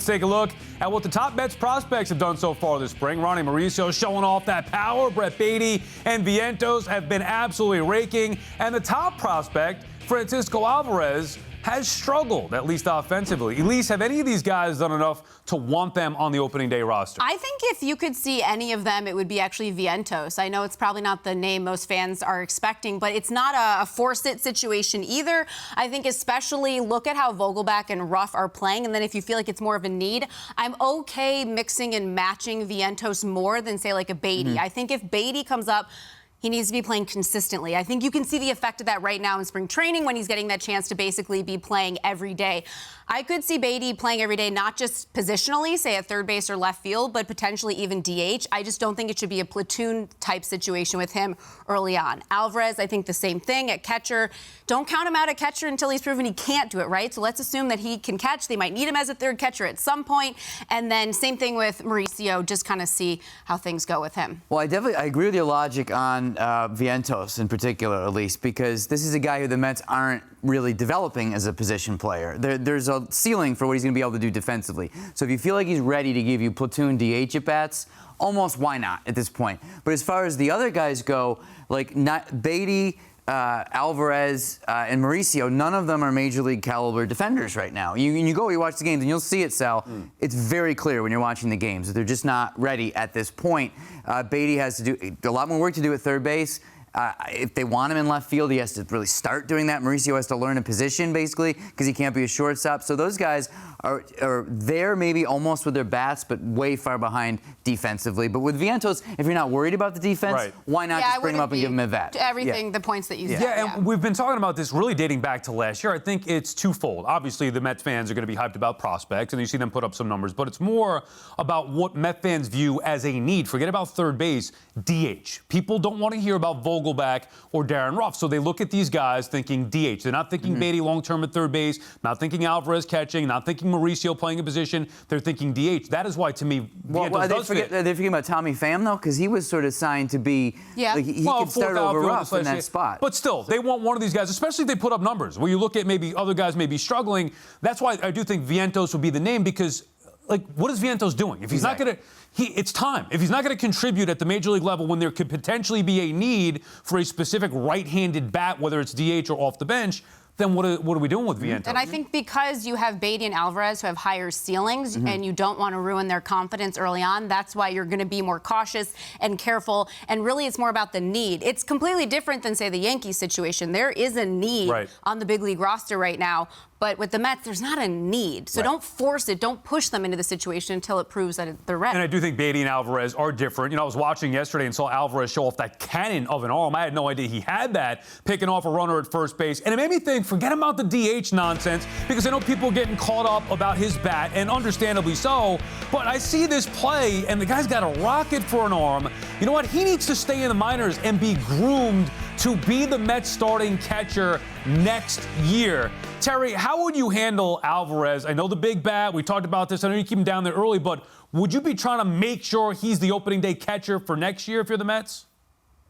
let's take a look at what the top Mets prospects have done so far this spring. Ronnie Mauricio showing off that power. Brett Beatty and Vientos have been absolutely raking. And the top prospect, Francisco Alvarez, has struggled, at least offensively. Elise, have any of these guys done enough to want them on the opening day roster? I think if you could see any of them, it would be actually Vientos. I know it's probably not the name most fans are expecting, but it's not a force-it situation either. I think especially look at how Vogelback and Ruff are playing, and then if you feel like it's more of a need, I'm okay mixing and matching Vientos more than, say, like a Beatty. I think if Beatty comes up, he needs to be playing consistently. I think you can see the effect of that right now in spring training when he's getting that chance to basically be playing every day. I could see Beatty playing every day, not just positionally, say at third base or left field, but potentially even DH. I just don't think it should be a platoon-type situation with him early on. Alvarez, I think the same thing at catcher. Don't count him out at catcher until he's proven he can't do it, right? So let's assume that he can catch. They might need him as a third catcher at some point. And then same thing with Mauricio, just kind of see how things go with him. Well, I agree with your logic on Vientos in particular, at least, because this is a guy who the Mets aren't really developing as a position player. There's a ceiling for what he's going to be able to do defensively. So if you feel like he's ready to give you platoon DH at-bats, almost why not at this point? But as far as the other guys go, like Beatty, Alvarez, and Mauricio, none of them are major league caliber defenders right now. You watch the games, and you'll see it, Sal. It's very clear when you're watching the games that they're just not ready at this point. Beatty has to do a lot more work to do at third base. If they want him in left field, he has to really start doing that. Mauricio has to learn a position, basically, because he can't be a shortstop. So those guys are there maybe almost with their bats, but way far behind defensively. But with Vientos, if you're not worried about the defense, why not just bring him up and give him a vet? Everything, the points that you said. Yeah, and we've been talking about this really dating back to last year. I think it's twofold. Obviously, the Mets fans are going to be hyped about prospects, and you see them put up some numbers, but it's more about what Met fans view as a need. Forget about third base, DH. People don't want to hear about Vogelback or Darren Ruff, so they look at these guys thinking DH. They're not thinking Beatty long-term at third base, not thinking Alvarez catching, not thinking Mauricio playing a position. They're thinking DH. That is why, to me, Vientos does fit. Are they forgetting about Tommy Pham, though? Because he was sort of signed to be, like, he could start over Ruff in that spot. But still, they want one of these guys, especially if they put up numbers, where you look at maybe other guys may be struggling. That's why I do think Vientos would be the name, because, like, what is Vientos doing? If he's not going to, it's time. If he's not going to contribute at the major league level when there could potentially be a need for a specific right-handed bat, whether it's DH or off the bench, then what are we doing with Vientos? And I think because you have Beatty and Alvarez who have higher ceilings and you don't want to ruin their confidence early on, that's why you're going to be more cautious and careful. And really, it's more about the need. It's completely different than, say, the Yankees situation. There is a need on the big league roster right now. But with the Mets, there's not a need. So don't force it. Don't push them into the situation until it proves that they're ready. And I do think Beatty and Alvarez are different. You know, I was watching yesterday and saw Alvarez show off that cannon of an arm. I had no idea he had that, picking off a runner at first base. And it made me think, forget about the DH nonsense, because I know people are getting caught up about his bat, and understandably so. But I see this play, and the guy's got a rocket for an arm. You know what? He needs to stay in the minors and be groomed to be the Mets starting catcher next year. Terry, how would you handle Alvarez? I know the big bat. We talked about this. I know you keep him down there early, but would you be trying to make sure he's the opening day catcher for next year if you're the Mets?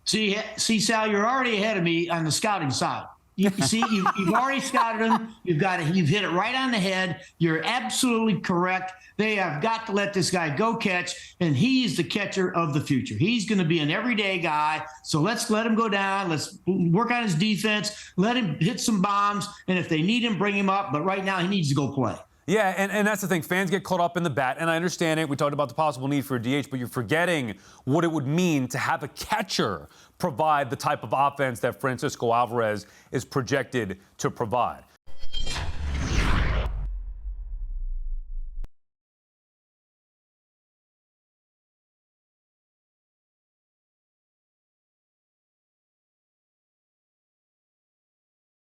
See, Sal, you're already ahead of me on the scouting side. You've already scouted him. You've hit it right on the head. You're absolutely correct. They have got to let this guy go catch, and he's the catcher of the future. He's going to be an everyday guy, so let's let him go down. Let's work on his defense. Let him hit some bombs, and if they need him, bring him up. But right now, he needs to go play. Yeah, and that's the thing. Fans get caught up in the bat, and I understand it. We talked about the possible need for a DH, but you're forgetting what it would mean to have a catcher provide the type of offense that Francisco Alvarez is projected to provide.